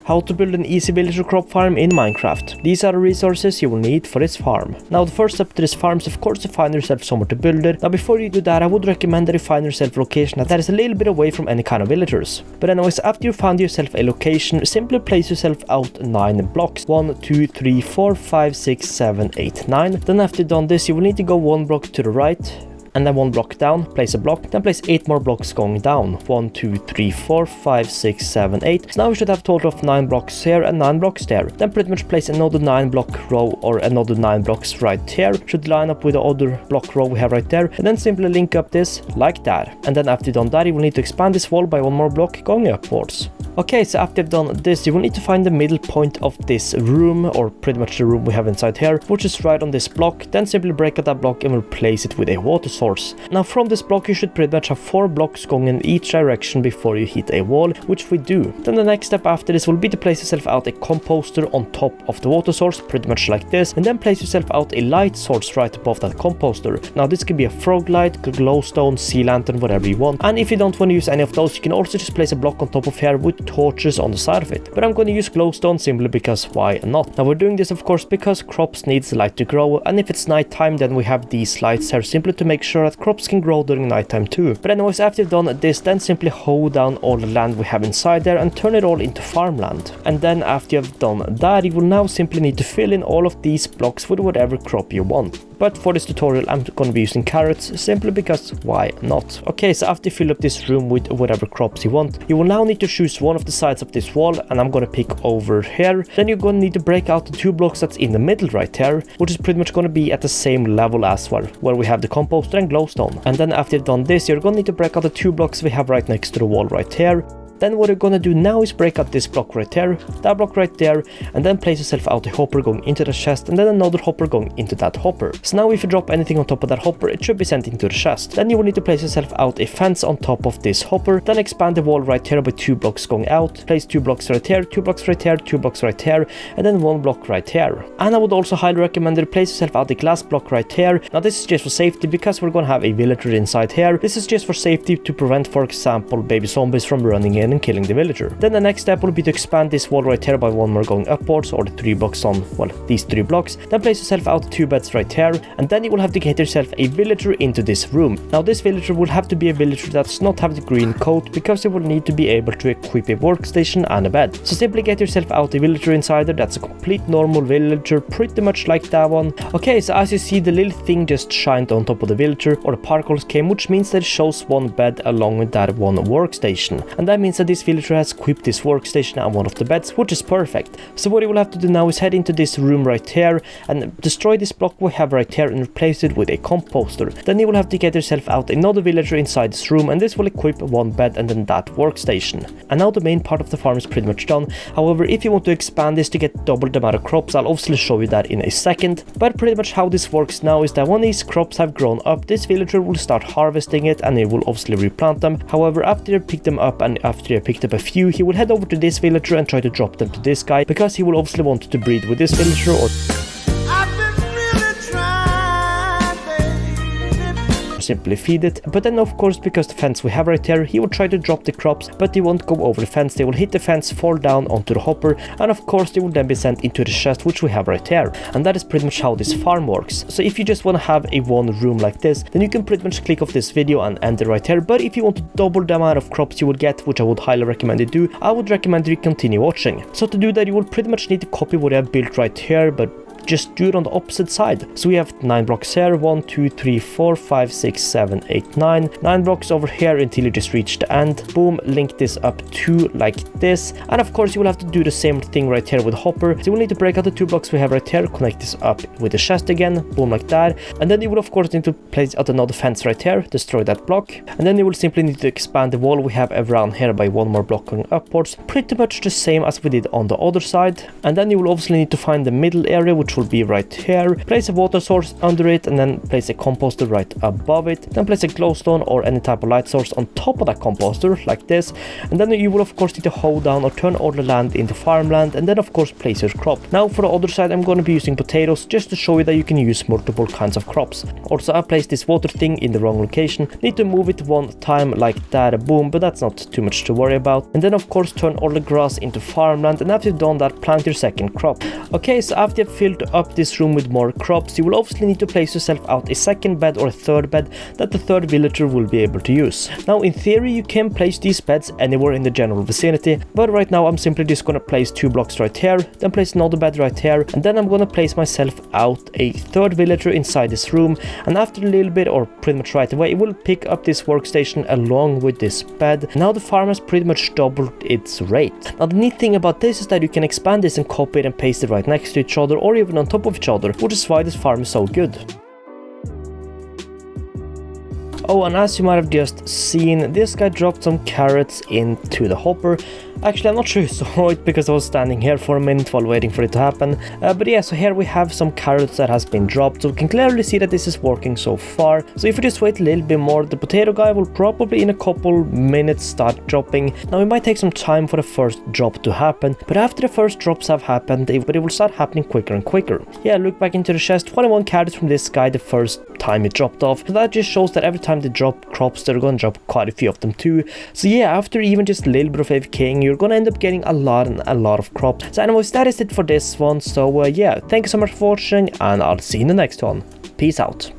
how to build an easy villager crop farm in Minecraft. These are the resources you will need for this farm. Now the first step to this farm is of course to find yourself somewhere to build it. Now before you do that, I would recommend that you find yourself a location that is a little bit away from any kind of villagers. But anyways, after you found yourself a location, simply place yourself out 9 blocks. 1, 2, 3, 4, 5, 6, 7, 8, 9. Then after you've done this, you will need to go 1 block to the right, and then 1 block down, place a block, then place 8 more blocks going down. 1, 2, 3, 4, 5, 6, 7, 8. So now we should have a total of 9 blocks here and 9 blocks there. Then pretty much place another 9 block row or another 9 blocks right here. Should line up with the other block row we have right there. And then simply link up this like that. And then after you've done that, you will need to expand this wall by 1 more block going upwards. Okay, so after you've done this, you will need to find the middle point of this room, or pretty much the room we have inside here, which is right on this block. Then simply break out that block and replace it with a water source. Now from this block you should pretty much have 4 blocks going in each direction before you hit a wall, which we do. Then the next step after this will be to place yourself out a composter on top of the water source, pretty much like this, and then place yourself out a light source right above that composter. Now this could be a frog light, glowstone, sea lantern, whatever you want. And if you don't want to use any of those, you can also just place a block on top of here with torches on the side of it. But I'm going to use glowstone simply because why not? Now we're doing this of course because crops needs light to grow, and if it's nighttime then we have these lights here simply to make sure that crops can grow during nighttime too. But anyways, after you've done this, then simply hoe down all the land we have inside there and turn it all into farmland. And then after you've done that, you will now simply need to fill in all of these blocks with whatever crop you want. But for this tutorial I'm going to be using carrots simply because why not? Okay, so after you fill up this room with whatever crops you want, you will now need to choose one of the sides of this wall, and I'm going to pick over here. Then you're going to need to break out the 2 blocks that's in the middle right here, which is pretty much going to be at the same level as well, where we have the composter and glowstone. And then after you've done this, you're going to need to break out the 2 blocks we have right next to the wall right here. Then what you're gonna do now is break out this block right there, that block right there, and then place yourself out a hopper going into the chest, and then another hopper going into that hopper. So now if you drop anything on top of that hopper, it should be sent into the chest. Then you will need to place yourself out a fence on top of this hopper, then expand the wall right here by 2 blocks going out, place 2 blocks right here, 2 blocks right here, 2 blocks right here, and then 1 block right here. And I would also highly recommend that you place yourself out a glass block right here. Now this is just for safety because we're gonna have a villager inside here. This is just for safety to prevent, for example, baby zombies from running in and killing the villager. Then the next step will be to expand this wall right here by 1 more going upwards, or the 3 blocks on, well, these 3 blocks. Then place yourself out 2 beds right here, and then you will have to get yourself a villager into this room. Now this villager will have to be a villager that does not have the green coat, because you will need to be able to equip a workstation and a bed. So simply get yourself out a villager inside there that's a complete normal villager, pretty much like that one. Okay, so as you see, the little thing just shined on top of the villager, or the particles came, which means that it shows 1 bed along with that 1 workstation. And that means that this villager has equipped this workstation and 1 of the beds, which is perfect. So what you will have to do now is head into this room right here and destroy this block we have right here and replace it with a composter. Then you will have to get yourself out another villager inside this room, and this will equip 1 bed and then that workstation. And now the main part of the farm is pretty much done. However, if you want to expand this to get double the amount of crops, I'll obviously show you that in a second. But pretty much how this works now is that when these crops have grown up, this villager will start harvesting it, and it will obviously replant them. However, after you pick them up and after you picked up a few, he will head over to this villager and try to drop them to this guy, because he will obviously want to breed with this villager, or simply feed it. But then of course, because the fence we have right here, he will try to drop the crops, but they won't go over the fence. They will hit the fence, fall down onto the hopper, and of course they will then be sent into the chest, which we have right here. And that is pretty much how this farm works. So if you just want to have a 1 room like this, then you can pretty much click off this video and end it right here. But if you want to double the amount of crops you will get, which I would highly recommend you do, I would recommend that you continue watching. So to do that, you will pretty much need to copy what I have built right here, but just do it on the opposite side. So we have 9 blocks here, 1, 2, 3, 4, 5, 6, 7, 8, 9. 9 blocks over here until you just reach the end. Boom, link this up to like this. And of course you will have to do the same thing right here with hopper. So you will need to break out the 2 blocks we have right here, connect this up with the chest again, boom, like that. And then you will of course need to place out another fence right here, destroy that block. And then you will simply need to expand the wall we have around here by 1 more block going upwards, pretty much the same as we did on the other side. And then you will obviously need to find the middle area, which which will be right here. Place a water source under it, and then place a composter right above it. Then place a glowstone or any type of light source on top of that composter like this, and then you will of course need to hold down or turn all the land into farmland, and then of course place your crop. Now for the other side I'm going to be using potatoes just to show you that you can use multiple kinds of crops. Also, I placed this water thing in the wrong location. Need to move it one time like that, boom, but that's not too much to worry about. And then of course turn all the grass into farmland, and after you've done that, plant your second crop. Okay, so after you've filled up this room with more crops, you will obviously need to place yourself out a second bed or a third bed that the third villager will be able to use. Now in theory you can place these beds anywhere in the general vicinity, but right now I'm simply just gonna place 2 blocks right here, then place another bed right here, and then I'm gonna place myself out a third villager inside this room, and after a little bit, or pretty much right away, it will pick up this workstation along with this bed. Now the farm has pretty much doubled its rate. Now the neat thing about this is that you can expand this and copy it and paste it right next to each other or even on top of each other, which is why this farm is so good. Oh, and as you might have just seen, this guy dropped some carrots into the hopper. Actually, I'm not sure you saw it because I was standing here for a minute while waiting for it to happen. But yeah, so here we have some carrots that has been dropped, so we can clearly see that this is working so far. So if we just wait a little bit more, the potato guy will probably in a couple minutes start dropping. Now it might take some time for the first drop to happen, but after the first drops have happened, it will start happening quicker and quicker. Yeah, look back into the chest, 21 carrots from this guy the first time it dropped off. So that just shows that every time they drop crops, they're gonna drop quite a few of them too. So yeah, after even just a little bit of AFKing, you're gonna end up getting a lot of crops. So anyways, that is it for this one. So yeah, thank you so much for watching, and I'll see you in the next one. Peace out.